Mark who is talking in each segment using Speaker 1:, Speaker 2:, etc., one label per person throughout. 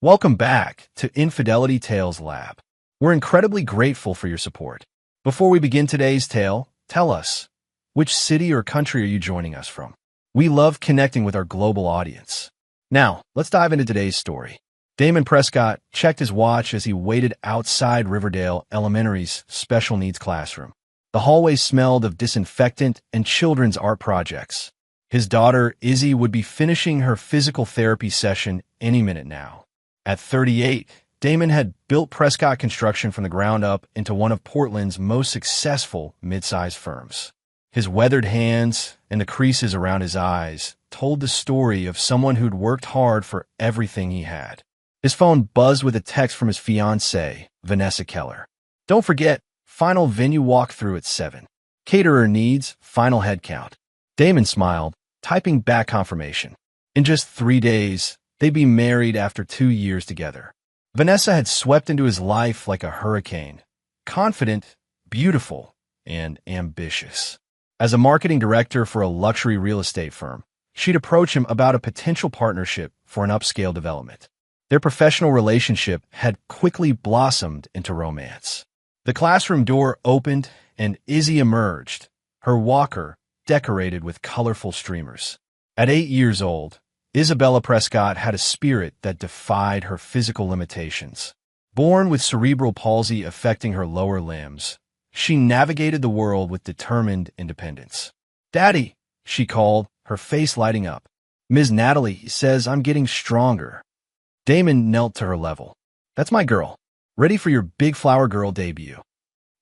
Speaker 1: Welcome back to Infidelity Tales Lab. We're incredibly grateful for your support. Before we begin today's tale, tell us, which city or country are you joining us from? We love connecting with our global audience. Now, let's dive into today's story. Damon Prescott checked his watch as he waited outside Riverdale Elementary's special needs classroom. The hallway smelled of disinfectant and children's art projects. His daughter, Izzy, would be finishing her physical therapy session any minute now. At 38, Damon had built Prescott Construction from the ground up into one of Portland's most successful mid-sized firms. His weathered hands and the creases around his eyes told the story of someone who'd worked hard for everything he had. His phone buzzed with a text from his fiancée, Vanessa Keller. Don't forget, final venue walkthrough at 7. Caterer needs, final head count. Damon smiled, typing back confirmation. In just 3 days, they'd be married after 2 years together. Vanessa had swept into his life like a hurricane, confident, beautiful, and ambitious. As a marketing director for a luxury real estate firm, she'd approach him about a potential partnership for an upscale development. Their professional relationship had quickly blossomed into romance. The classroom door opened and Izzy emerged, her walker decorated with colorful streamers. At 8 years old, Isabella Prescott had a spirit that defied her physical limitations. Born with cerebral palsy affecting her lower limbs, she navigated the world with determined independence. "Daddy," she called, her face lighting up. "Ms. Natalie says I'm getting stronger." Damon knelt to her level. "That's my girl. Ready for your big flower girl debut.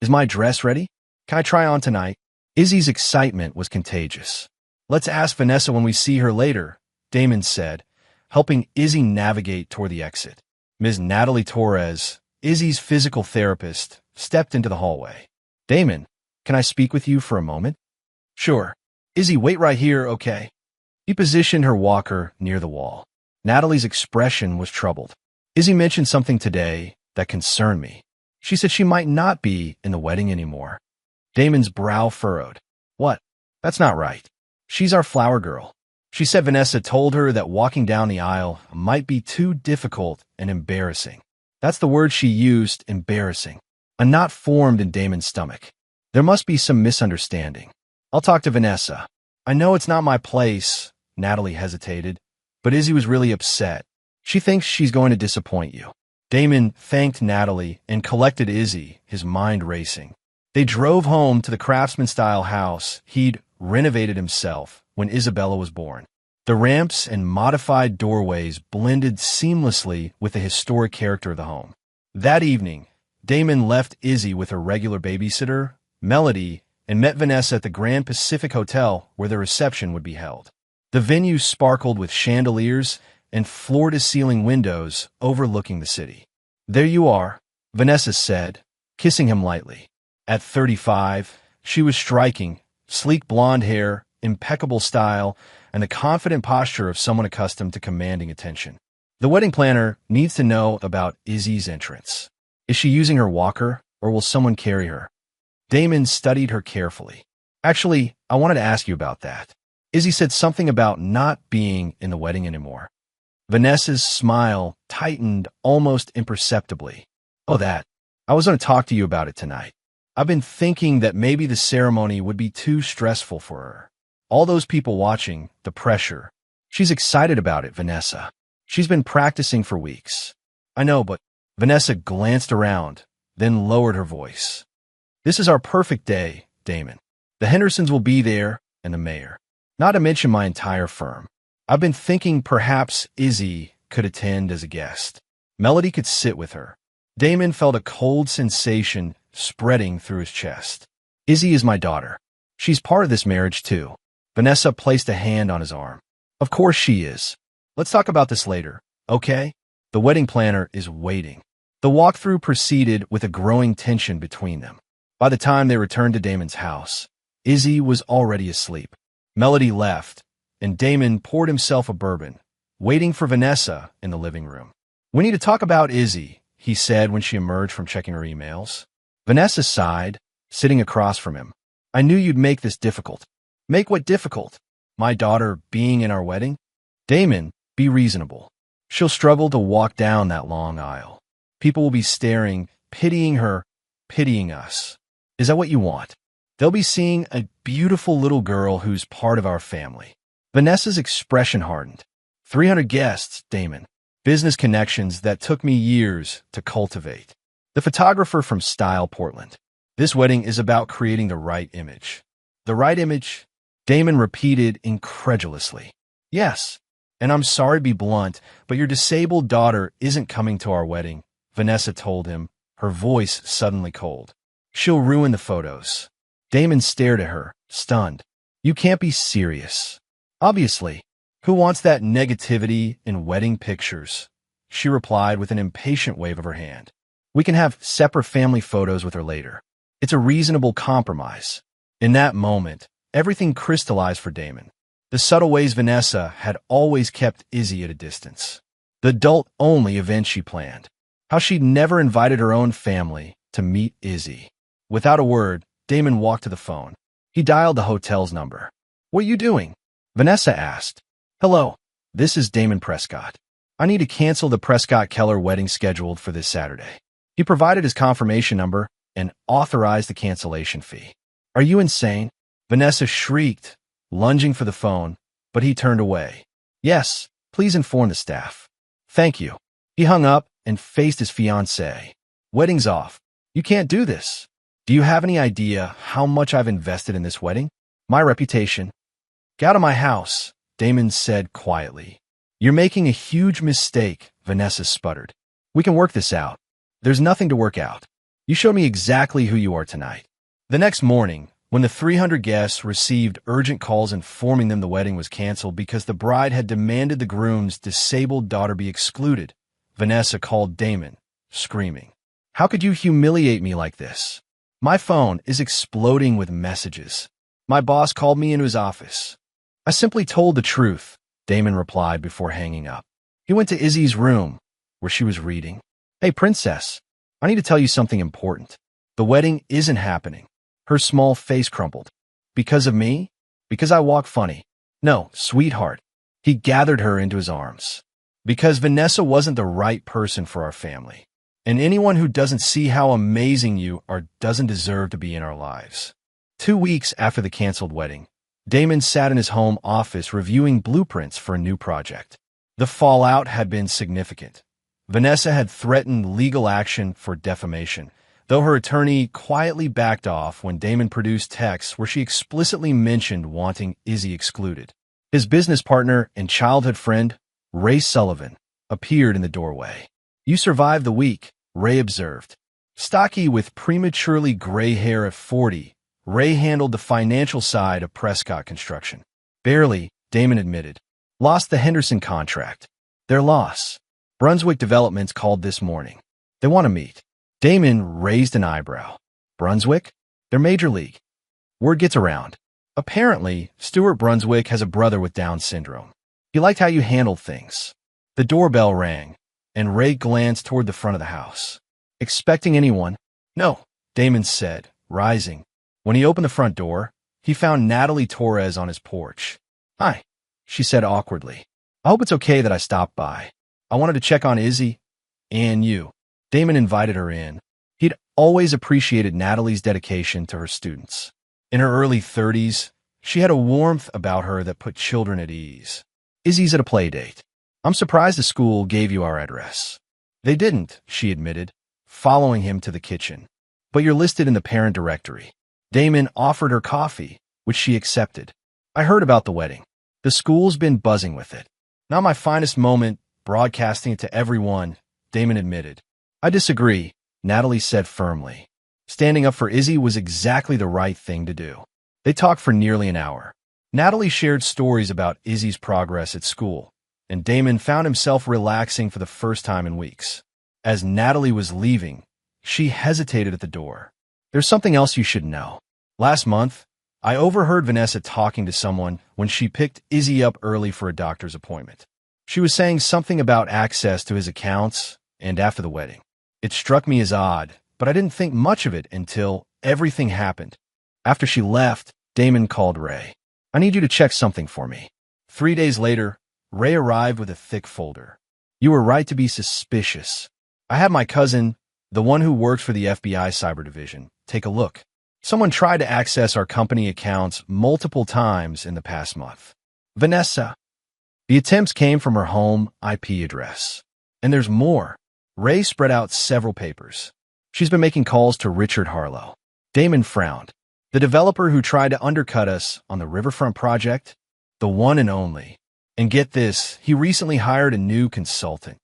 Speaker 1: Is my dress ready? Can I try on tonight?" Izzy's excitement was contagious. "Let's ask Vanessa when we see her later," Damon said, helping Izzy navigate toward the exit. Ms. Natalie Torres, Izzy's physical therapist, stepped into the hallway. "Damon, can I speak with you for a moment?" "Sure. Izzy, wait right here, okay?" He positioned her walker near the wall. Natalie's expression was troubled. "Izzy mentioned something today that concerned me. She said she might not be in the wedding anymore." Damon's brow furrowed. "What? That's not right. She's our flower girl. She said Vanessa told her that walking down the aisle might be too difficult and embarrassing." That's the word she used, embarrassing. A knot formed in Damon's stomach. There must be some misunderstanding. "I'll talk to Vanessa. I know it's not my place," Natalie hesitated, but Izzy was really upset. "She thinks she's going to disappoint you." Damon thanked Natalie and collected Izzy, his mind racing. They drove home to the craftsman-style house he'd renovated himself when Isabella was born. The ramps and modified doorways blended seamlessly with the historic character of the home. That evening, Damon left Izzy with her regular babysitter, Melody, and met Vanessa at the Grand Pacific Hotel where the reception would be held. The venue sparkled with chandeliers and floor-to-ceiling windows overlooking the city. "There you are," Vanessa said, kissing him lightly. At 35, she was striking, sleek blonde hair, impeccable style, and the confident posture of someone accustomed to commanding attention. The wedding planner needs to know about Izzy's entrance. Is she using her walker, or will someone carry her? Damon studied her carefully. "Actually, I wanted to ask you about that. Izzy said something about not being in the wedding anymore." Vanessa's smile tightened almost imperceptibly. "Oh, that. I was going to talk to you about it tonight. I've been thinking that maybe the ceremony would be too stressful for her. All those people watching, the pressure. She's excited about it, Vanessa. She's been practicing for weeks." "I know, but..." Vanessa glanced around, then lowered her voice. "This is our perfect day, Damon. The Hendersons will be there, and the mayor. Not to mention my entire firm. I've been thinking perhaps Izzy could attend as a guest. Melody could sit with her." Damon felt a cold sensation spreading through his chest. "Izzy is my daughter. She's part of this marriage, too." Vanessa placed a hand on his arm. "Of course she is. Let's talk about this later, okay? The wedding planner is waiting." The walkthrough proceeded with a growing tension between them. By the time they returned to Damon's house, Izzy was already asleep. Melody left, and Damon poured himself a bourbon, waiting for Vanessa in the living room. "We need to talk about Izzy," he said when she emerged from checking her emails. Vanessa sighed, sitting across from him. "I knew you'd make this difficult." "Make what difficult? My daughter being in our wedding?" "Damon, be reasonable. She'll struggle to walk down that long aisle. People will be staring, pitying her, pitying us. Is that what you want? They'll be seeing a beautiful little girl who's part of our family. Vanessa's expression hardened. 300 guests, Damon. Business connections that took me years to cultivate. The photographer from Style, Portland. This wedding is about creating the right image. The right image? Damon repeated incredulously. Yes, and I'm sorry to be blunt, but your disabled daughter isn't coming to our wedding, Vanessa told him, her voice suddenly cold. She'll ruin the photos. Damon stared at her, stunned. You can't be serious. Obviously. Who wants that negativity in wedding pictures? She replied with an impatient wave of her hand. We can have separate family photos with her later. It's a reasonable compromise. In that moment, everything crystallized for Damon. The subtle ways Vanessa had always kept Izzy at a distance. The adult-only event she planned. How she'd never invited her own family to meet Izzy. Without a word, Damon walked to the phone. He dialed the hotel's number. What are you doing? Vanessa asked. Hello, this is Damon Prescott. I need to cancel the Prescott-Keller wedding scheduled for this Saturday. He provided his confirmation number and authorized the cancellation fee. Are you insane? Vanessa shrieked, lunging for the phone, but he turned away. Yes, please inform the staff. Thank you. He hung up and faced his fiancée. Wedding's off. You can't do this. Do you have any idea how much I've invested in this wedding? My reputation. Get out of my house, Damon said quietly. You're making a huge mistake, Vanessa sputtered. We can work this out. There's nothing to work out. You showed me exactly who you are tonight. The next morning, when the 300 guests received urgent calls informing them the wedding was canceled because the bride had demanded the groom's disabled daughter be excluded, Vanessa called Damon, screaming. How could you humiliate me like this? My phone is exploding with messages. My boss called me into his office. I simply told the truth, Damon replied before hanging up. He went to Izzy's room, where she was reading. Hey, princess, I need to tell you something important. The wedding isn't happening. Her small face crumpled. Because of me? Because I walk funny. No, sweetheart. He gathered her into his arms. Because Vanessa wasn't the right person for our family. And anyone who doesn't see how amazing you are doesn't deserve to be in our lives. 2 weeks after the canceled wedding, Damon sat in his home office reviewing blueprints for a new project. The fallout had been significant. Vanessa had threatened legal action for defamation, though her attorney quietly backed off when Damon produced texts where she explicitly mentioned wanting Izzy excluded. His business partner and childhood friend, Ray Sullivan, appeared in the doorway. You survived the week, Ray observed. Stocky with prematurely gray hair at 40, Ray handled the financial side of Prescott Construction. Barely, Damon admitted. Lost the Henderson contract. Their loss. Brunswick Developments called this morning. They want to meet. Damon raised an eyebrow. Brunswick? They're Major League. Word gets around. Apparently, Stuart Brunswick has a brother with Down syndrome. He liked how you handled things. The doorbell rang, and Ray glanced toward the front of the house. Expecting anyone? No, Damon said, rising. When he opened the front door, he found Natalie Torres on his porch. Hi, she said awkwardly. I hope it's okay that I stopped by. I wanted to check on Izzy and you. Damon invited her in. He'd always appreciated Natalie's dedication to her students. In her early 30s, she had a warmth about her that put children at ease. Izzy's at a play date. I'm surprised the school gave you our address. They didn't, she admitted, following him to the kitchen. But you're listed in the parent directory. Damon offered her coffee, which she accepted. I heard about the wedding. The school's been buzzing with it. Not my finest moment, broadcasting it to everyone, Damon admitted. I disagree, Natalie said firmly. Standing up for Izzy was exactly the right thing to do. They talked for nearly an hour. Natalie shared stories about Izzy's progress at school, and Damon found himself relaxing for the first time in weeks. As Natalie was leaving, she hesitated at the door. There's something else you should know. Last month, I overheard Vanessa talking to someone when she picked Izzy up early for a doctor's appointment. She was saying something about access to his accounts and after the wedding. It struck me as odd, but I didn't think much of it until everything happened. After she left, Damon called Ray. I need you to check something for me. 3 days later, Ray arrived with a thick folder. You were right to be suspicious. I had my cousin, the one who works for the FBI Cyber Division, take a look. Someone tried to access our company accounts multiple times in the past month. Vanessa. The attempts came from her home IP address. And there's more. Ray spread out several papers. She's been making calls to Richard Harlow. Damon frowned. The developer who tried to undercut us on the Riverfront project? The one and only. And get this, he recently hired a new consultant.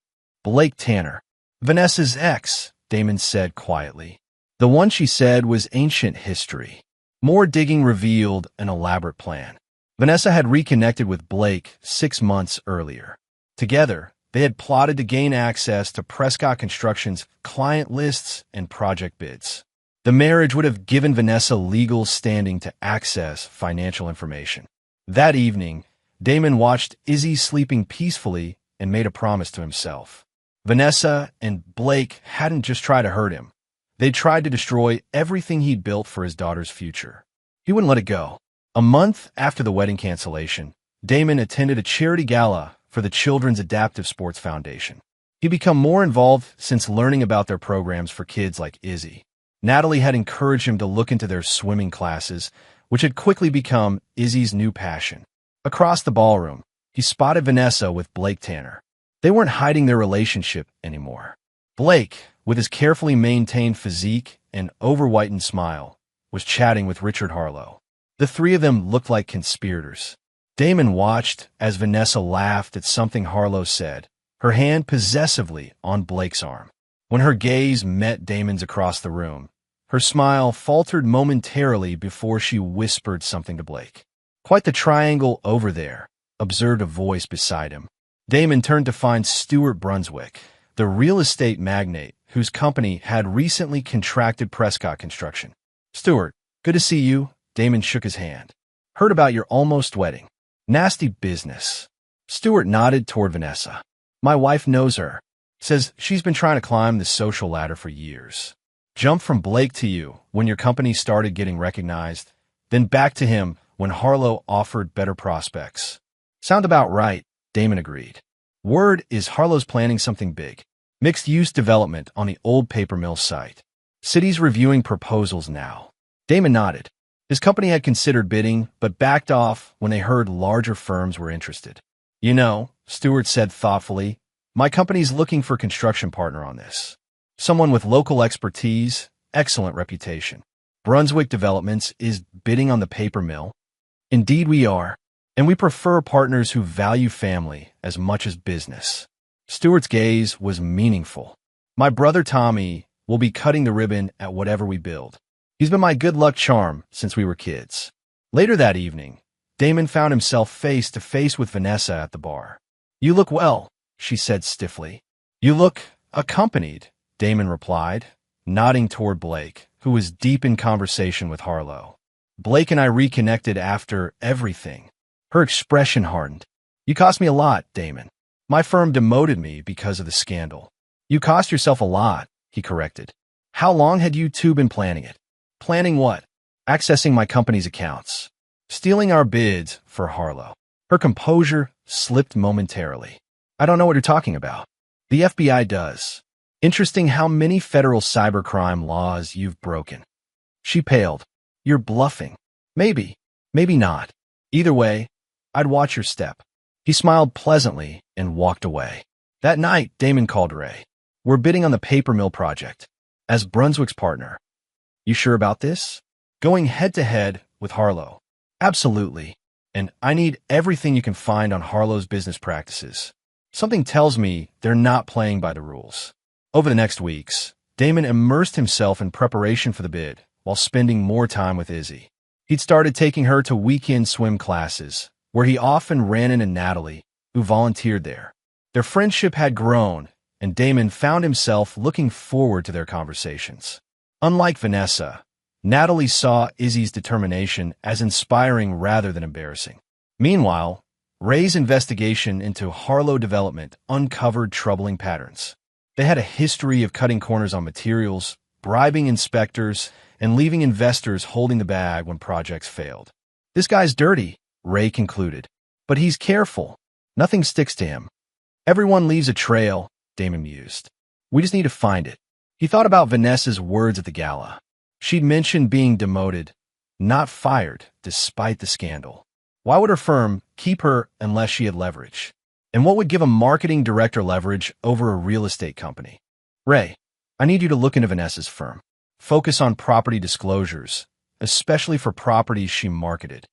Speaker 1: Blake Tanner. Vanessa's ex, Damon said quietly. The one she said was ancient history. More digging revealed an elaborate plan. Vanessa had reconnected with Blake 6 months earlier. Together, they had plotted to gain access to Prescott Construction's client lists and project bids. The marriage would have given Vanessa legal standing to access financial information. That evening, Damon watched Izzy sleeping peacefully and made a promise to himself. Vanessa and Blake hadn't just tried to hurt him. They tried to destroy everything he'd built for his daughter's future. He wouldn't let it go. A month after the wedding cancellation, Damon attended a charity gala for the Children's Adaptive Sports Foundation. He'd become more involved since learning about their programs for kids like Izzy. Natalie had encouraged him to look into their swimming classes, which had quickly become Izzy's new passion. Across the ballroom, he spotted Vanessa with Blake Tanner. They weren't hiding their relationship anymore. Blake, with his carefully maintained physique and over-whitened smile, was chatting with Richard Harlow. The three of them looked like conspirators. Damon watched as Vanessa laughed at something Harlow said, her hand possessively on Blake's arm. When her gaze met Damon's across the room, her smile faltered momentarily before she whispered something to Blake. Quite the triangle over there, observed a voice beside him. Damon turned to find Stuart Brunswick, the real estate magnate whose company had recently contracted Prescott Construction. Stuart, good to see you. Damon shook his hand. Heard about your almost wedding. Nasty business. Stuart nodded toward Vanessa. My wife knows her. Says she's been trying to climb the social ladder for years. Jumped from Blake to you when your company started getting recognized, then back to him when Harlow offered better prospects. Sound about right, Damon agreed. Word is Harlow's planning something big. Mixed-use development on the old paper mill site. City's reviewing proposals now. Damon nodded. His company had considered bidding, but backed off when they heard larger firms were interested. You know, Stewart said thoughtfully, my company's looking for a construction partner on this. Someone with local expertise, excellent reputation. Brunswick Developments is bidding on the paper mill. Indeed we are, and we prefer partners who value family as much as business. Stewart's gaze was meaningful. My brother Tommy will be cutting the ribbon at whatever we build. He's been my good luck charm since we were kids. Later that evening, Damon found himself face to face with Vanessa at the bar. You look well, she said stiffly. You look accompanied, Damon replied, nodding toward Blake, who was deep in conversation with Harlow. Blake and I reconnected after everything. Her expression hardened. You cost me a lot, Damon. My firm demoted me because of the scandal. You cost yourself a lot, he corrected. How long had you two been planning it? Planning what? Accessing my company's accounts. Stealing our bids for Harlow. Her composure slipped momentarily. I don't know what you're talking about. The FBI does. Interesting how many federal cybercrime laws you've broken. She paled. You're bluffing. Maybe. Maybe not. Either way, I'd watch your step. He smiled pleasantly and walked away. That night, Damon called Ray. We're bidding on the paper mill project. As Brunswick's partner. You sure about this? Going head-to-head with Harlow. Absolutely. And I need everything you can find on Harlow's business practices. Something tells me they're not playing by the rules. Over the next weeks, Damon immersed himself in preparation for the bid while spending more time with Izzy. He'd started taking her to weekend swim classes, where he often ran into Natalie, who volunteered there. Their friendship had grown, and Damon found himself looking forward to their conversations. Unlike Vanessa, Natalie saw Izzy's determination as inspiring rather than embarrassing. Meanwhile, Ray's investigation into Harlow development uncovered troubling patterns. They had a history of cutting corners on materials, bribing inspectors, and leaving investors holding the bag when projects failed. This guy's dirty, Ray concluded. But he's careful. Nothing sticks to him. Everyone leaves a trail, Damon mused. We just need to find it. He thought about Vanessa's words at the gala. She'd mentioned being demoted, not fired, despite the scandal. Why would her firm keep her unless she had leverage? And what would give a marketing director leverage over a real estate company? Ray, I need you to look into Vanessa's firm. Focus on property disclosures, especially for properties she marketed.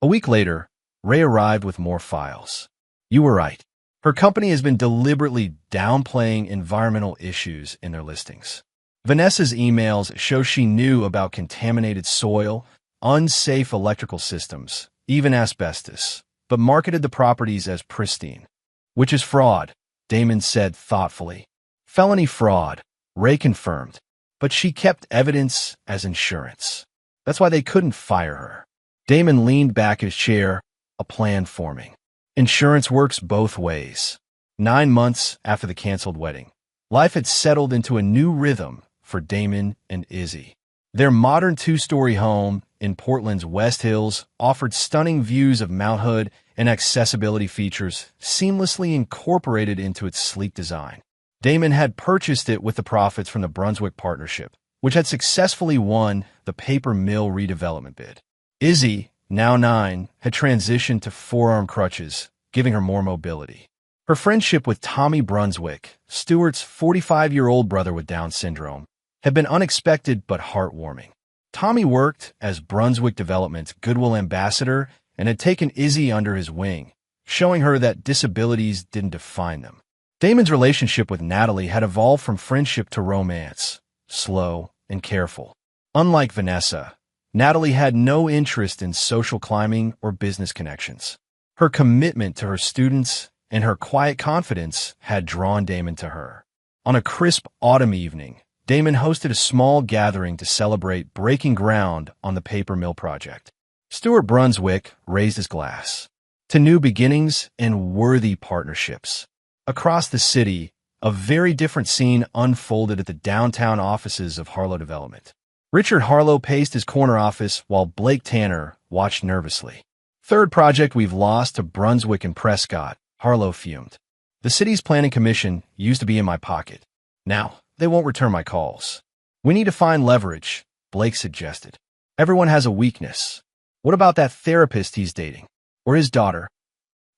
Speaker 1: A week later, Ray arrived with more files. You were right. Her company has been deliberately downplaying environmental issues in their listings. Vanessa's emails show she knew about contaminated soil, unsafe electrical systems, even asbestos, but marketed the properties as pristine. Which is fraud, Damon said thoughtfully. Felony fraud, Ray confirmed, but she kept evidence as insurance. That's why they couldn't fire her. Damon leaned back in his chair, a plan forming. Insurance works both ways. 9 months after the canceled wedding, life had settled into a new rhythm for Damon and Izzy. Their modern 2-story home in Portland's West Hills offered stunning views of Mount Hood and accessibility features seamlessly incorporated into its sleek design. Damon had purchased it with the profits from the Brunswick partnership, which had successfully won the paper mill redevelopment bid. Izzy, now 9, had transitioned to forearm crutches, giving her more mobility. Her friendship with Tommy Brunswick, Stuart's 45-year-old brother with Down syndrome, had been unexpected but heartwarming. Tommy worked as Brunswick Development's Goodwill ambassador and had taken Izzy under his wing, showing her that disabilities didn't define them. Damon's relationship with Natalie had evolved from friendship to romance, slow and careful. Unlike Vanessa, Natalie had no interest in social climbing or business connections. Her commitment to her students and her quiet confidence had drawn Damon to her. On a crisp autumn evening, Damon hosted a small gathering to celebrate breaking ground on the paper mill project. Stuart Brunswick raised his glass to new beginnings and worthy partnerships. Across the city, a very different scene unfolded at the downtown offices of Harlow Development. Richard Harlow paced his corner office while Blake Tanner watched nervously. Third project we've lost to Brunswick and Prescott, Harlow fumed. The city's planning commission used to be in my pocket. Now, they won't return my calls. We need to find leverage, Blake suggested. Everyone has a weakness. What about that therapist he's dating? Or his daughter?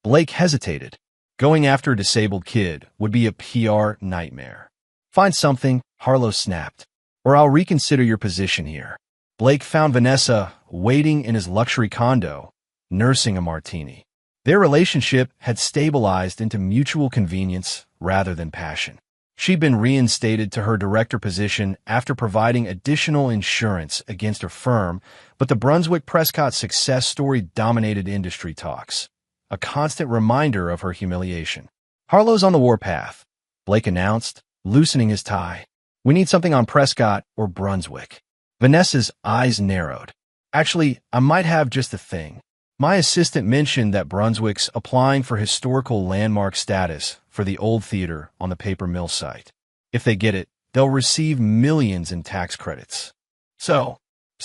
Speaker 1: Blake hesitated. Going after a disabled kid would be a PR nightmare. Find something, Harlow snapped, or I'll reconsider your position here. Blake found Vanessa waiting in his luxury condo, nursing a martini. Their relationship had stabilized into mutual convenience rather than passion. She'd been reinstated to her director position after providing additional insurance against her firm, but the Brunswick-Prescott success story dominated industry talks, a constant reminder of her humiliation. Harlow's on the warpath, Blake announced, loosening his tie. We need something on Prescott or Brunswick. Vanessa's eyes narrowed. Actually, I might have just the thing. My assistant mentioned that Brunswick's applying for historical landmark status for the old theater on the paper mill site. If they get it, they'll receive millions in tax credits. So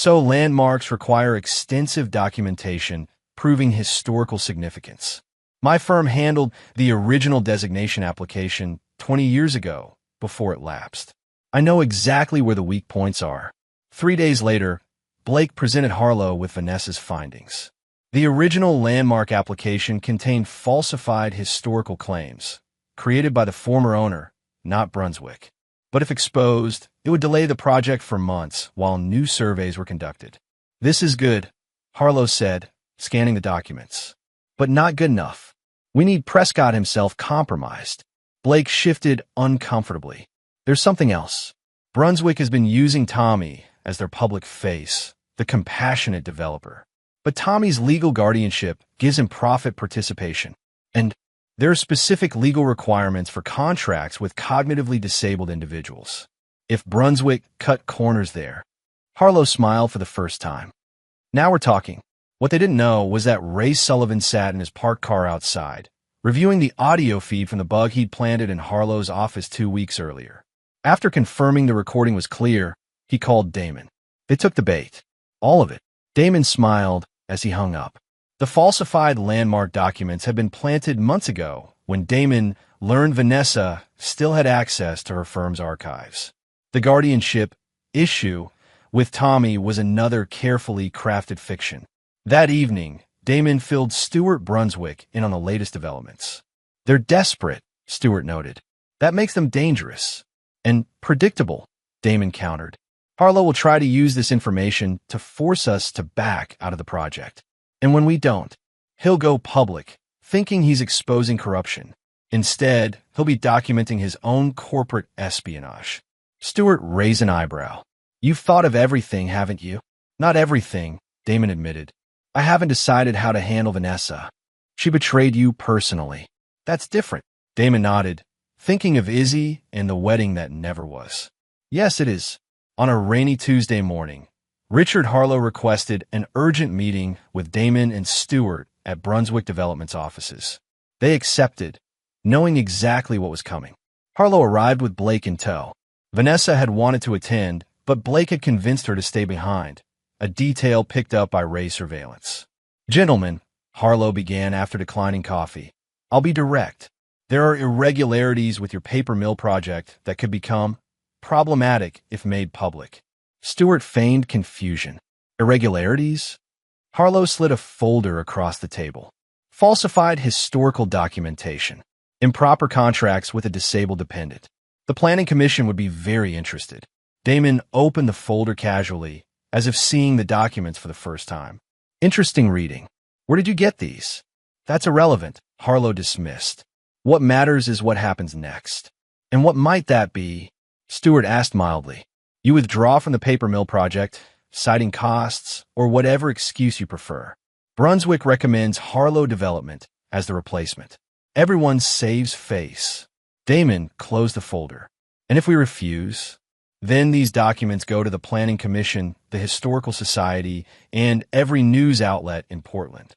Speaker 1: landmarks require extensive documentation proving historical significance. My firm handled the original designation application 20 years ago before it lapsed. I know exactly where the weak points are. 3 days later, Blake presented Harlow with Vanessa's findings. The original landmark application contained falsified historical claims, created by the former owner, not Brunswick. But if exposed, it would delay the project for months while new surveys were conducted. This is good, Harlow said, scanning the documents. But not good enough. We need Prescott himself compromised. Blake shifted uncomfortably. There's something else. Brunswick has been using Tommy as their public face, the compassionate developer. But Tommy's legal guardianship gives him profit participation. And there are specific legal requirements for contracts with cognitively disabled individuals. If Brunswick cut corners there, Harlow smiled for the first time. Now we're talking. What they didn't know was that Ray Sullivan sat in his parked car outside, reviewing the audio feed from the bug he'd planted in Harlow's office 2 weeks earlier. After confirming the recording was clear, he called Damon. They took the bait. All of it. Damon smiled as he hung up. The falsified landmark documents had been planted months ago when Damon learned Vanessa still had access to her firm's archives. The guardianship issue with Tommy was another carefully crafted fiction. That evening, Damon filled Stuart Brunswick in on the latest developments. "They're desperate," Stuart noted. "That makes them dangerous." "And predictable," Damon countered. "Harlow will try to use this information to force us to back out of the project. And when we don't, he'll go public, thinking he's exposing corruption. Instead, he'll be documenting his own corporate espionage." Stuart raised an eyebrow. "You've thought of everything, haven't you?" "Not everything," Damon admitted. "I haven't decided how to handle Vanessa. She betrayed you personally." "That's different," Damon nodded, thinking of Izzy and the wedding that never was. "Yes, it is." On a rainy Tuesday morning, Richard Harlow requested an urgent meeting with Damon and Stuart at Brunswick Development's offices. They accepted, knowing exactly what was coming. Harlow arrived with Blake in tow. Vanessa had wanted to attend, but Blake had convinced her to stay behind, a detail picked up by Ray's surveillance. "Gentlemen," Harlow began after declining coffee, "I'll be direct. There are irregularities with your paper mill project that could become problematic if made public." Stuart feigned confusion. "Irregularities?" Harlow slid a folder across the table. "Falsified historical documentation. Improper contracts with a disabled dependent. The Planning Commission would be very interested." Damon opened the folder casually, as if seeing the documents for the first time. "Interesting reading. Where did you get these?" "That's irrelevant," Harlow dismissed. "What matters is what happens next." "And what might that be?" Stuart asked mildly. "You withdraw from the paper mill project, citing costs, or whatever excuse you prefer. Brunswick recommends Harlow Development as the replacement. Everyone saves face." Damon closed the folder. "And if we refuse?" "Then these documents go to the Planning Commission, the Historical Society, and every news outlet in Portland."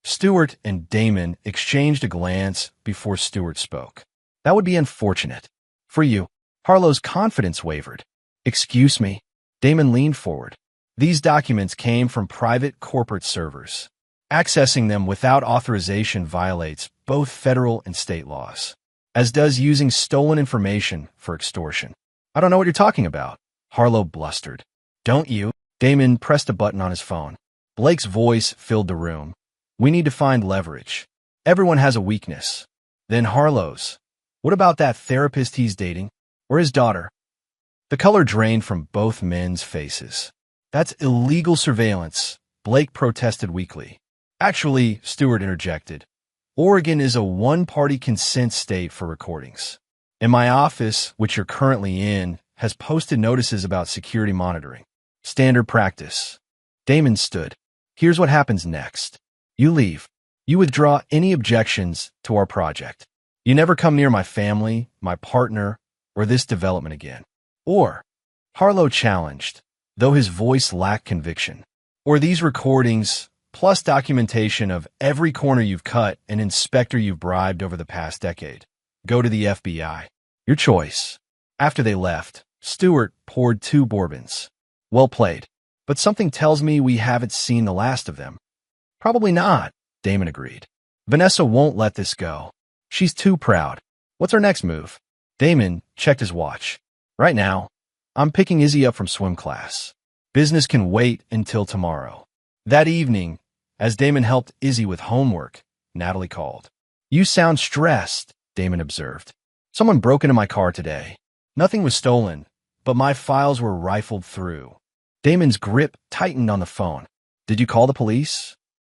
Speaker 1: Stuart and Damon exchanged a glance before Stuart spoke. "That would be unfortunate. For you." Harlow's confidence wavered. "Excuse me." Damon leaned forward. "These documents came from private corporate servers. Accessing them without authorization violates both federal and state laws, as does using stolen information for extortion." "I don't know what you're talking about," Harlow blustered. "Don't you?" Damon pressed a button on his phone. Blake's voice filled the room. "We need to find leverage. Everyone has a weakness." "Then Harlow's. What about that therapist he's dating? Or his daughter?" The color drained from both men's faces. "That's illegal surveillance," Blake protested weakly. "Actually," Stuart interjected, "Oregon is a one-party consent state for recordings. And my office, which you're currently in, has posted notices about security monitoring. Standard practice." Damon stood. "Here's what happens next. You leave. You withdraw any objections to our project. You never come near my family, my partner, or this development again. Or," Harlow challenged, though his voice lacked conviction, "or these recordings, plus documentation of every corner you've cut and inspector you've bribed over the past decade, go to the FBI. Your choice." After they left, Stuart poured 2 bourbons. "Well played. But something tells me we haven't seen the last of them." "Probably not," Damon agreed. "Vanessa won't let this go. She's too proud. What's our next move?" Damon checked his watch. "Right now, I'm picking Izzy up from swim class. Business can wait until tomorrow." That evening, as Damon helped Izzy with homework, Natalie called. "You sound stressed," Damon observed. "Someone broke into my car today. Nothing was stolen, but my files were rifled through." Damon's grip tightened on the phone. "Did you call the police?"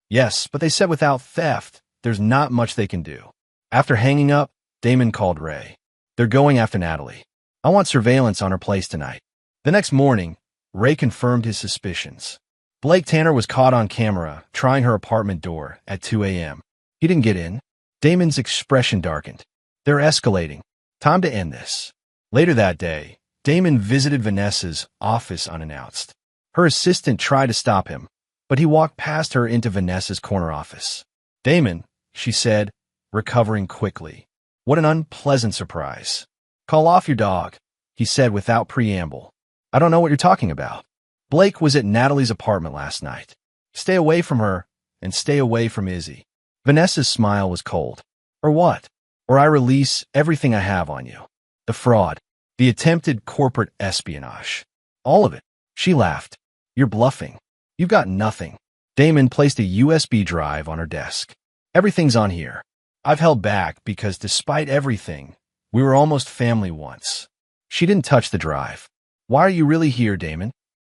Speaker 1: "Yes, but they said without theft, there's not much they can do." After hanging up, Damon called Ray. "They're going after Natalie. I want surveillance on her place tonight." The next morning, Ray confirmed his suspicions. Blake Tanner was caught on camera trying her apartment door at 2 a.m. He didn't get in. Damon's expression darkened. "They're escalating. Time to end this." Later that day, Damon visited Vanessa's office unannounced. Her assistant tried to stop him, but he walked past her into Vanessa's corner office. "Damon," she said, recovering quickly. "What an unpleasant surprise." "Call off your dog," he said without preamble. "I don't know what you're talking about." "Blake was at Natalie's apartment last night. Stay away from her, and stay away from Izzy." Vanessa's smile was cold. "Or what?" or I release everything I have on you. The fraud, the attempted corporate espionage. All of it. She laughed. You're bluffing. You've got nothing. Damon placed a USB drive on her desk. Everything's on here. I've held back because despite everything, we were almost family once. She didn't touch the drive. Why are you really here, Damon?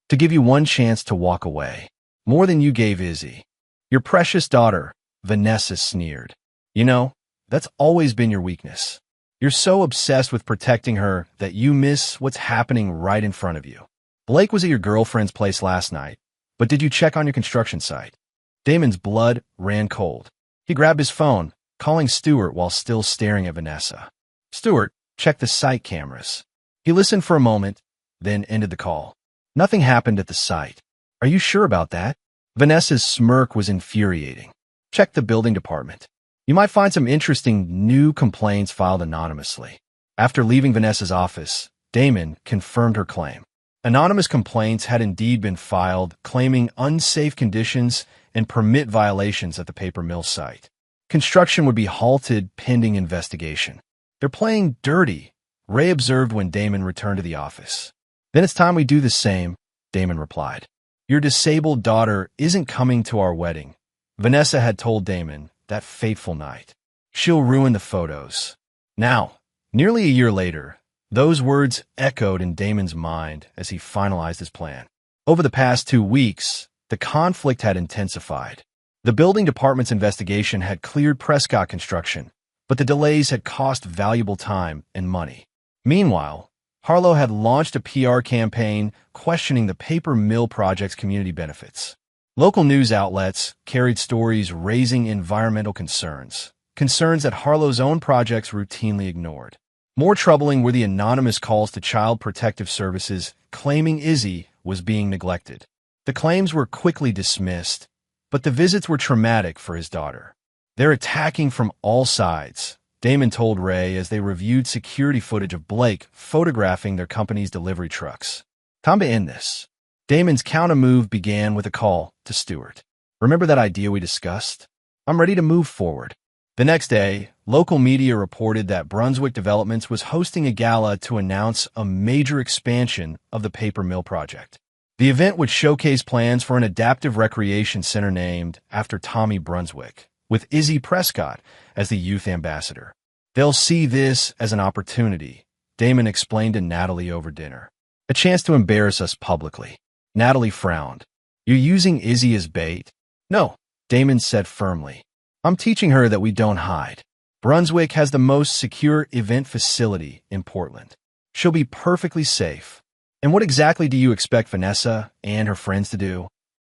Speaker 1: To give you one chance to walk away. More than you gave Izzy. Your precious daughter, Vanessa sneered. You know, that's always been your weakness. You're so obsessed with protecting her that you miss what's happening right in front of you. Blake was at your girlfriend's place last night, but did you check on your construction site? Damon's blood ran cold. He grabbed his phone, calling Stuart while still staring at Vanessa. Stuart checked the site cameras. He listened for a moment, then ended the call. Nothing happened at the site. Are you sure about that? Vanessa's smirk was infuriating. Check the building department. You might find some interesting new complaints filed anonymously. After leaving Vanessa's office, Damon confirmed her claim. Anonymous complaints had indeed been filed, claiming unsafe conditions and permit violations at the paper mill site. Construction would be halted pending investigation. They're playing dirty, Ray observed when Damon returned to the office. Then it's time we do the same, Damon replied. Your disabled daughter isn't coming to our wedding, Vanessa had told Damon that fateful night. She'll ruin the photos. Now, nearly a year later, those words echoed in Damon's mind as he finalized his plan. Over the past 2 weeks, the conflict had intensified. The building department's investigation had cleared Prescott Construction, but the delays had cost valuable time and money. Meanwhile, Harlow had launched a PR campaign questioning the paper mill project's community benefits. Local news outlets carried stories raising environmental concerns that Harlow's own projects routinely ignored. More troubling were the anonymous calls to Child Protective Services claiming Izzy was being neglected. The claims were quickly dismissed, but the visits were traumatic for his daughter. They're attacking from all sides, Damon told Ray as they reviewed security footage of Blake photographing their company's delivery trucks. Time to end this. Damon's counter-move began with a call to Stuart. Remember that idea we discussed? I'm ready to move forward. The next day, local media reported that Brunswick Developments was hosting a gala to announce a major expansion of the paper mill project. The event would showcase plans for an adaptive recreation center named after Tommy Brunswick, with Izzy Prescott as the youth ambassador. They'll see this as an opportunity, Damon explained to Natalie over dinner. A chance to embarrass us publicly. Natalie frowned. You're using Izzy as bait? No, Damon said firmly. I'm teaching her that we don't hide. Brunswick has the most secure event facility in Portland. She'll be perfectly safe. And what exactly do you expect Vanessa and her friends to do?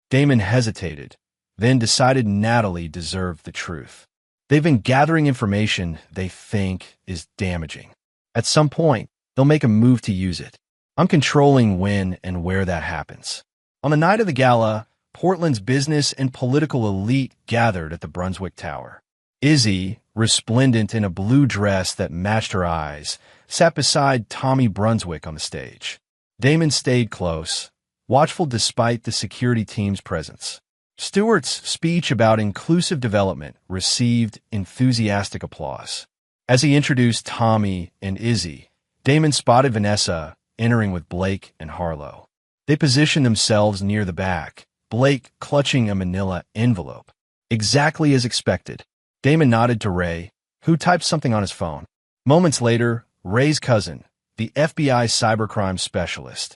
Speaker 1: Damon hesitated, then decided Natalie deserved the truth. They've been gathering information they think is damaging. At some point, they'll make a move to use it. I'm controlling when and where that happens. On the night of the gala, Portland's business and political elite gathered at the Brunswick Tower. Izzy, resplendent in a blue dress that matched her eyes, sat beside Tommy Brunswick on the stage. Damon stayed close, watchful despite the security team's presence. Stuart's speech about inclusive development received enthusiastic applause. As he introduced Tommy and Izzy, Damon spotted Vanessa entering with Blake and Harlow. They positioned themselves near the back, Blake clutching a manila envelope. Exactly as expected. Damon nodded to Ray, who typed something on his phone. Moments later, Ray's cousin, the FBI cybercrime specialist,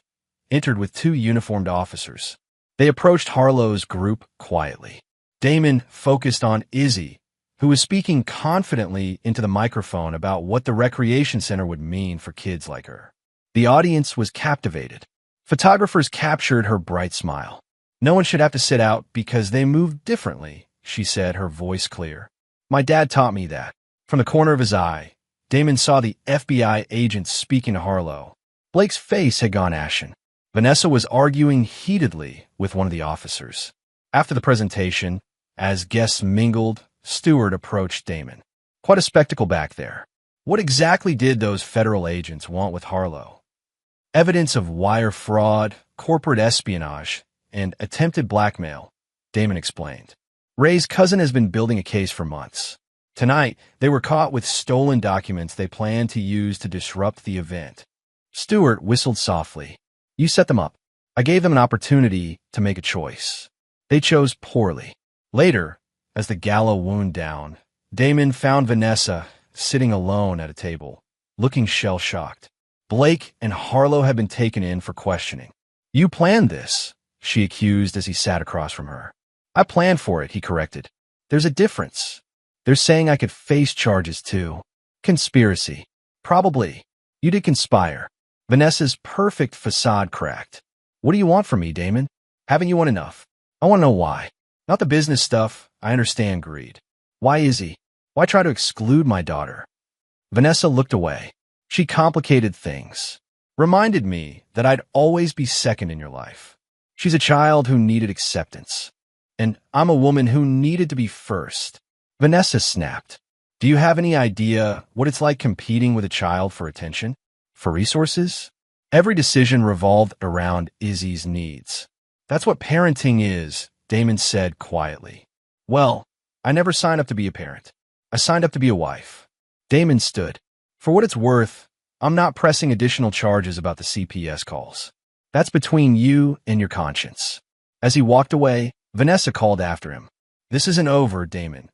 Speaker 1: entered with 2 uniformed officers. They approached Harlow's group quietly. Damon focused on Izzy, who was speaking confidently into the microphone about what the recreation center would mean for kids like her. The audience was captivated. Photographers captured her bright smile. No one should have to sit out because they move differently, she said, her voice clear. My dad taught me that. From the corner of his eye, Damon saw the FBI agent speaking to Harlow. Blake's face had gone ashen. Vanessa was arguing heatedly with one of the officers. After the presentation, as guests mingled, Stuart approached Damon. Quite a spectacle back there. What exactly did those federal agents want with Harlow? Evidence of wire fraud, corporate espionage, and attempted blackmail, Damon explained. Ray's cousin has been building a case for months. Tonight, they were caught with stolen documents they planned to use to disrupt the event. Stuart whistled softly. You set them up. I gave them an opportunity to make a choice. They chose poorly. Later, as the gala wound down, Damon found Vanessa sitting alone at a table, looking shell-shocked. Blake and Harlow had been taken in for questioning. You planned this, she accused as he sat across from her. I planned for it, he corrected. There's a difference. They're saying I could face charges too. Conspiracy. Probably. You did conspire. Vanessa's perfect facade cracked. What do you want from me, Damon? Haven't you won enough? I want to know why. Not the business stuff. I understand greed. Why is he? Why try to exclude my daughter? Vanessa looked away. She complicated things. Reminded me that I'd always be second in your life. She's a child who needed acceptance. And I'm a woman who needed to be first. Vanessa snapped. Do you have any idea what it's like competing with a child for attention? For resources? Every decision revolved around Izzy's needs. That's what parenting is, Damon said quietly. Well, I never signed up to be a parent. I signed up to be a wife. Damon stood. For what it's worth, I'm not pressing additional charges about the CPS calls. That's between you and your conscience. As he walked away, Vanessa called after him. This isn't over, Damon.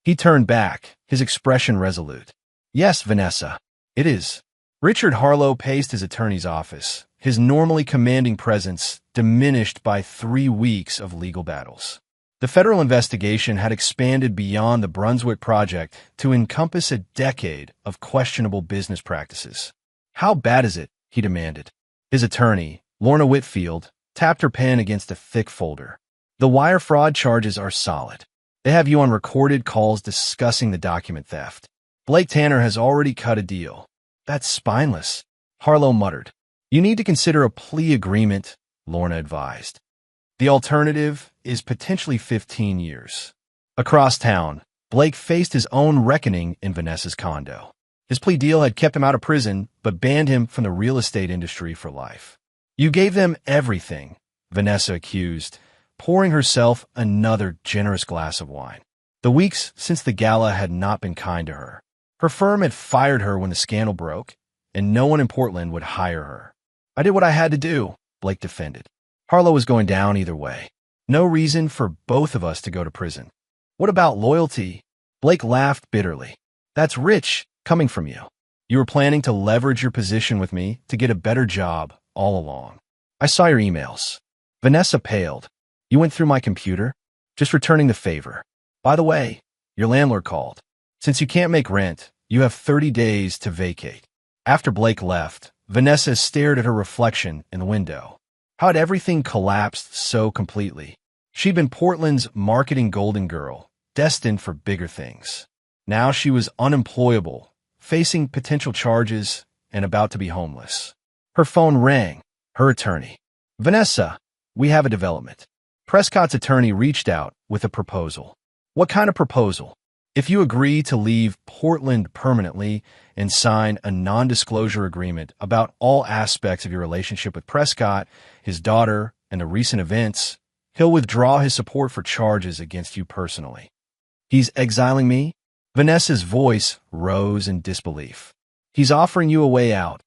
Speaker 1: He turned back, his expression resolute. Yes, Vanessa, it is. Richard Harlow paced his attorney's office, his normally commanding presence diminished by 3 weeks of legal battles. The federal investigation had expanded beyond the Brunswick project to encompass a decade of questionable business practices. How bad is it? He demanded. His attorney, Lorna Whitfield, tapped her pen against a thick folder. The wire fraud charges are solid. They have you on recorded calls discussing the document theft. Blake Tanner has already cut a deal. That's spineless, Harlow muttered. You need to consider a plea agreement, Lorna advised. The alternative is potentially 15 years. Across town, Blake faced his own reckoning in Vanessa's condo. His plea deal had kept him out of prison, but banned him from the real estate industry for life. You gave them everything, Vanessa accused, pouring herself another generous glass of wine. The weeks since the gala had not been kind to her. Her firm had fired her when the scandal broke, and no one in Portland would hire her. I did what I had to do, Blake defended. Harlow was going down either way. No reason for both of us to go to prison. What about loyalty? Blake laughed bitterly. That's rich, coming from you. You were planning to leverage your position with me to get a better job all along. I saw your emails. Vanessa paled. You went through my computer? Just returning the favor. By the way, your landlord called. Since you can't make rent, you have 30 days to vacate. After Blake left, Vanessa stared at her reflection in the window. How had everything collapsed so completely? She'd been Portland's marketing golden girl, destined for bigger things. Now she was unemployable, facing potential charges, and about to be homeless. Her phone rang. Her attorney. Vanessa, we have a development. Prescott's attorney reached out with a proposal. What kind of proposal? If you agree to leave Portland permanently and sign a non-disclosure agreement about all aspects of your relationship with Prescott, his daughter, and the recent events, he'll withdraw his support for charges against you personally. He's exiling me? Vanessa's voice rose in disbelief. He's offering you a way out,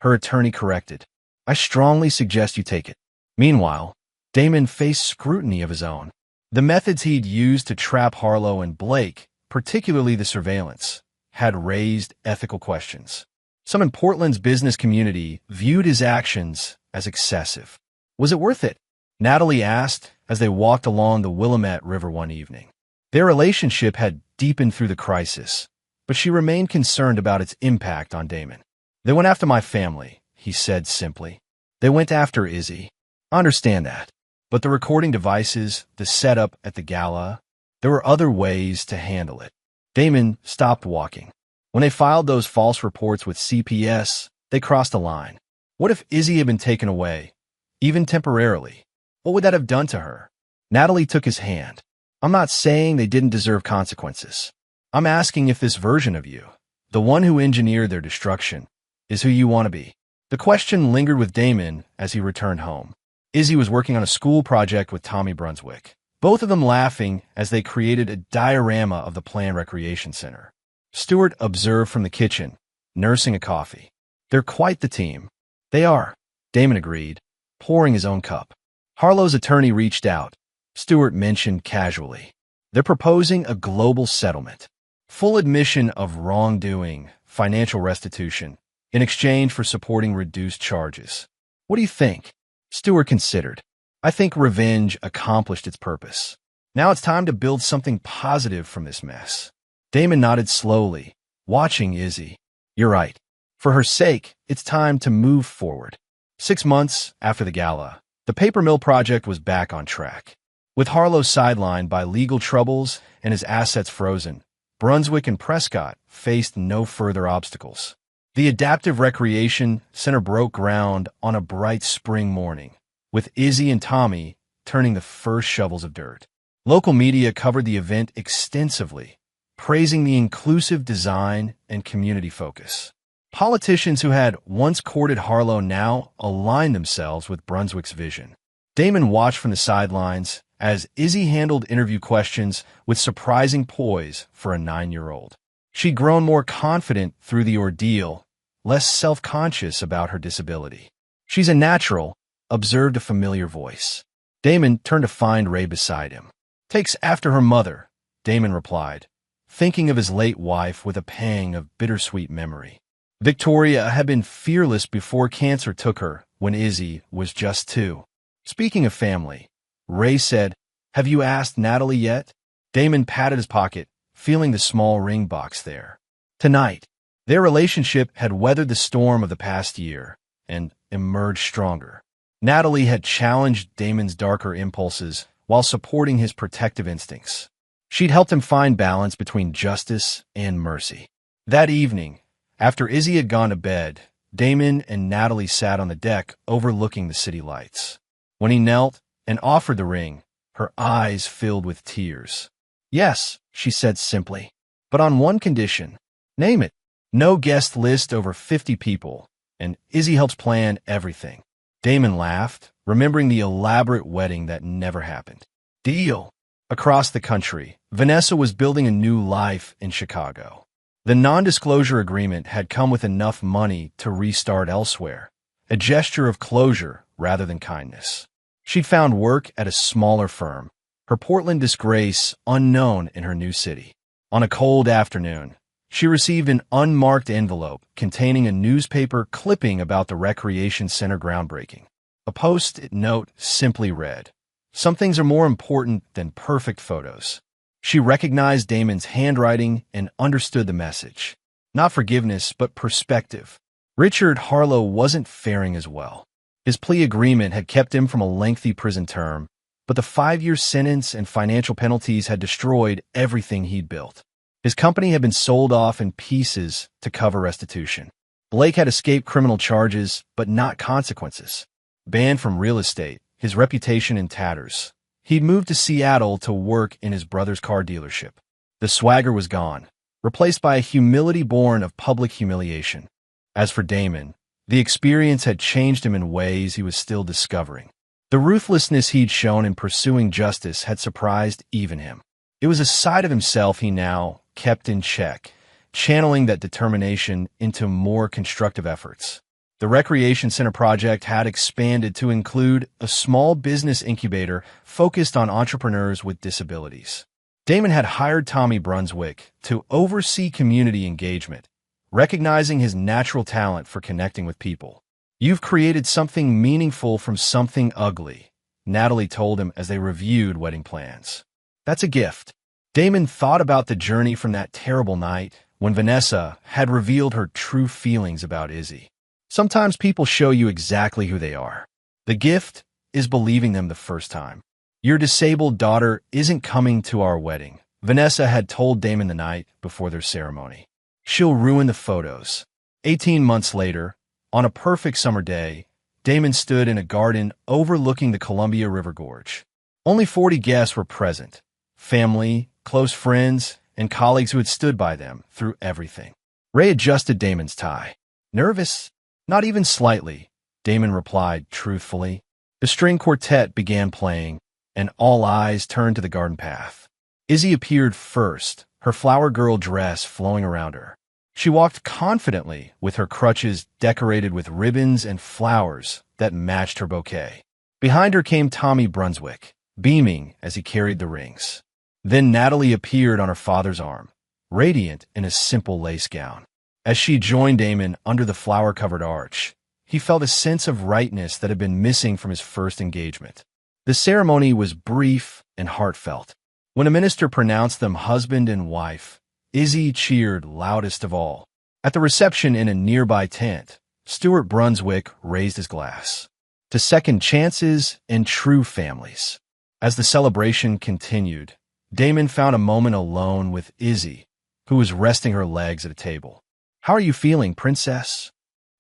Speaker 1: her attorney corrected. I strongly suggest you take it. Meanwhile, Damon faced scrutiny of his own. The methods he'd used to trap Harlow and Blake, particularly the surveillance, had raised ethical questions. Some in Portland's business community viewed his actions as excessive. Was it worth it? Natalie asked as they walked along the Willamette River one evening. Their relationship had deepened through the crisis, but she remained concerned about its impact on Damon. They went after my family, he said simply. They went after Izzy. I understand that. But the recording devices, the setup at the gala, there were other ways to handle it. Damon stopped walking. When they filed those false reports with CPS, they crossed a line. What if Izzy had been taken away, even temporarily? What would that have done to her? Natalie took his hand. I'm not saying they didn't deserve consequences. I'm asking if this version of you, the one who engineered their destruction, is who you want to be. The question lingered with Damon as he returned home. Izzy was working on a school project with Tommy Brunswick, both of them laughing as they created a diorama of the planned recreation center. Stuart observed from the kitchen, nursing a coffee. "They're quite the team." "They are," Damon agreed, pouring his own cup. Harlow's attorney reached out. Stuart mentioned casually. "They're proposing a global settlement. Full admission of wrongdoing, financial restitution, in exchange for supporting reduced charges. What do you think?" Stuart considered. "I think revenge accomplished its purpose. Now it's time to build something positive from this mess." Damon nodded slowly, watching Izzy. "You're right. For her sake, it's time to move forward." 6 months after the gala, the paper mill project was back on track. With Harlow sidelined by legal troubles and his assets frozen, Brunswick and Prescott faced no further obstacles. The adaptive recreation center broke ground on a bright spring morning, with Izzy and Tommy turning the first shovels of dirt. Local media covered the event extensively, praising the inclusive design and community focus. Politicians who had once courted Harlow now aligned themselves with Brunswick's vision. Damon watched from the sidelines as Izzy handled interview questions with surprising poise for a 9-year-old. She'd grown more confident through the ordeal, less self-conscious about her disability. "She's a natural," observed a familiar voice. Damon turned to find Ray beside him. "Takes after her mother," Damon replied, thinking of his late wife with a pang of bittersweet memory. Victoria had been fearless before cancer took her when Izzy was just 2. Speaking of family, Ray said, "Have you asked Natalie yet?" Damon patted his pocket, feeling the small ring box there. Tonight, their relationship had weathered the storm of the past year and emerged stronger. Natalie had challenged Damon's darker impulses while supporting his protective instincts. She'd helped him find balance between justice and mercy. That evening, after Izzy had gone to bed, Damon and Natalie sat on the deck overlooking the city lights. When he knelt and offered the ring, her eyes filled with tears. "Yes," she said simply, "but on one condition." "Name it." "No guest list over 50 people, and Izzy helps plan everything." Damon laughed, remembering the elaborate wedding that never happened. "Deal." Across the country, Vanessa was building a new life in Chicago. The non-disclosure agreement had come with enough money to restart elsewhere, a gesture of closure rather than kindness. She'd found work at a smaller firm, her Portland disgrace unknown in her new city. On a cold afternoon, she received an unmarked envelope containing a newspaper clipping about the recreation center groundbreaking. A post-it note simply read, "Some things are more important than perfect photos." She recognized Damon's handwriting and understood the message. Not forgiveness, but perspective. Richard Harlow wasn't faring as well. His plea agreement had kept him from a lengthy prison term, but the 5-year sentence and financial penalties had destroyed everything he'd built. His company had been sold off in pieces to cover restitution. Blake had escaped criminal charges, but not consequences. Banned from real estate, his reputation in tatters. He'd moved to Seattle to work in his brother's car dealership. The swagger was gone, replaced by a humility born of public humiliation. As for Damon, the experience had changed him in ways he was still discovering. The ruthlessness he'd shown in pursuing justice had surprised even him. It was a side of himself he now kept in check, channeling that determination into more constructive efforts. The Recreation Center project had expanded to include a small business incubator focused on entrepreneurs with disabilities. Damon had hired Tommy Brunswick to oversee community engagement, recognizing his natural talent for connecting with people. "You've created something meaningful from something ugly," Natalie told him as they reviewed wedding plans. "That's a gift." Damon thought about the journey from that terrible night when Vanessa had revealed her true feelings about Izzy. Sometimes people show you exactly who they are. The gift is believing them the first time. "Your disabled daughter isn't coming to our wedding," Vanessa had told Damon the night before their ceremony. "She'll ruin the photos." 18 months later, on a perfect summer day, Damon stood in a garden overlooking the Columbia River Gorge. Only 40 guests were present. Family, close friends, and colleagues who had stood by them through everything. Ray adjusted Damon's tie. "Nervous?" "Not even slightly," Damon replied truthfully. The string quartet began playing, and all eyes turned to the garden path. Izzy appeared first, her flower girl dress flowing around her. She walked confidently with her crutches decorated with ribbons and flowers that matched her bouquet. Behind her came Tommy Brunswick, beaming as he carried the rings. Then Natalie appeared on her father's arm, radiant in a simple lace gown. As she joined Damon under the flower-covered arch, he felt a sense of rightness that had been missing from his first engagement. The ceremony was brief and heartfelt. When a minister pronounced them husband and wife, Izzy cheered loudest of all. At the reception in a nearby tent, Stuart Brunswick raised his glass to second chances and true families. As the celebration continued, Damon found a moment alone with Izzy, who was resting her legs at a table. "How are you feeling, princess?"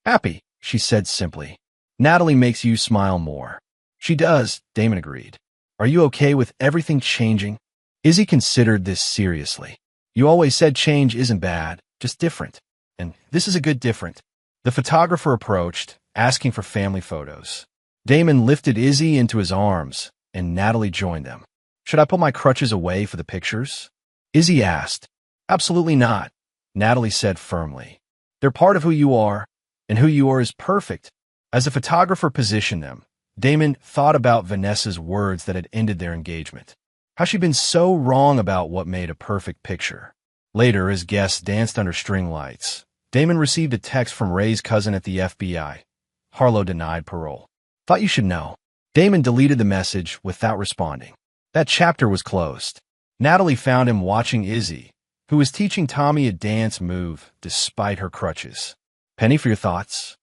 Speaker 1: "Happy," she said simply. "Natalie makes you smile more." "She does," Damon agreed. "Are you okay with everything changing?" Izzy considered this seriously. "You always said change isn't bad, just different. And this is a good different." The photographer approached, asking for family photos. Damon lifted Izzy into his arms, and Natalie joined them. "Should I put my crutches away for the pictures?" Izzy asked. "Absolutely not," Natalie said firmly. "They're part of who you are, and who you are is perfect." As the photographer positioned them, Damon thought about Vanessa's words that had ended their engagement. How she'd been so wrong about what made a perfect picture. Later, as guests danced under string lights, Damon received a text from Ray's cousin at the FBI. Harlow denied parole. "Thought you should know." Damon deleted the message without responding. That chapter was closed. Natalie found him watching Izzy, who was teaching Tommy a dance move despite her crutches. "Penny, for your thoughts?"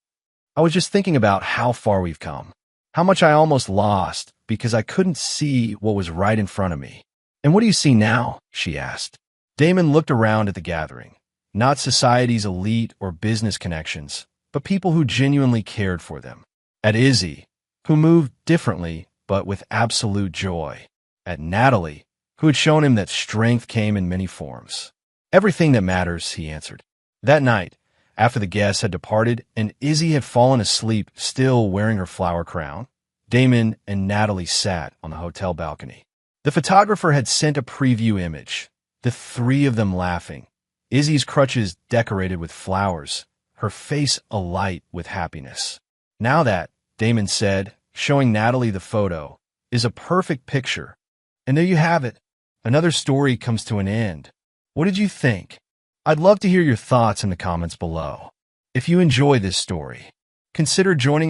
Speaker 1: "I was just thinking about how far we've come. How much I almost lost because I couldn't see what was right in front of me." "And what do you see now?" she asked. Damon looked around at the gathering. Not society's elite or business connections, but people who genuinely cared for them. At Izzy, who moved differently but with absolute joy. At Natalie, who had shown him that strength came in many forms. "Everything that matters," he answered. That night, after the guests had departed and Izzy had fallen asleep still wearing her flower crown, Damon and Natalie sat on the hotel balcony. The photographer had sent a preview image, the three of them laughing, Izzy's crutches decorated with flowers, her face alight with happiness. "Now that," Damon said, showing Natalie the photo, "is a perfect picture. And there you have it. Another story comes to an end. What did you think? I'd love to hear your thoughts in the comments below. If you enjoy this story, consider joining our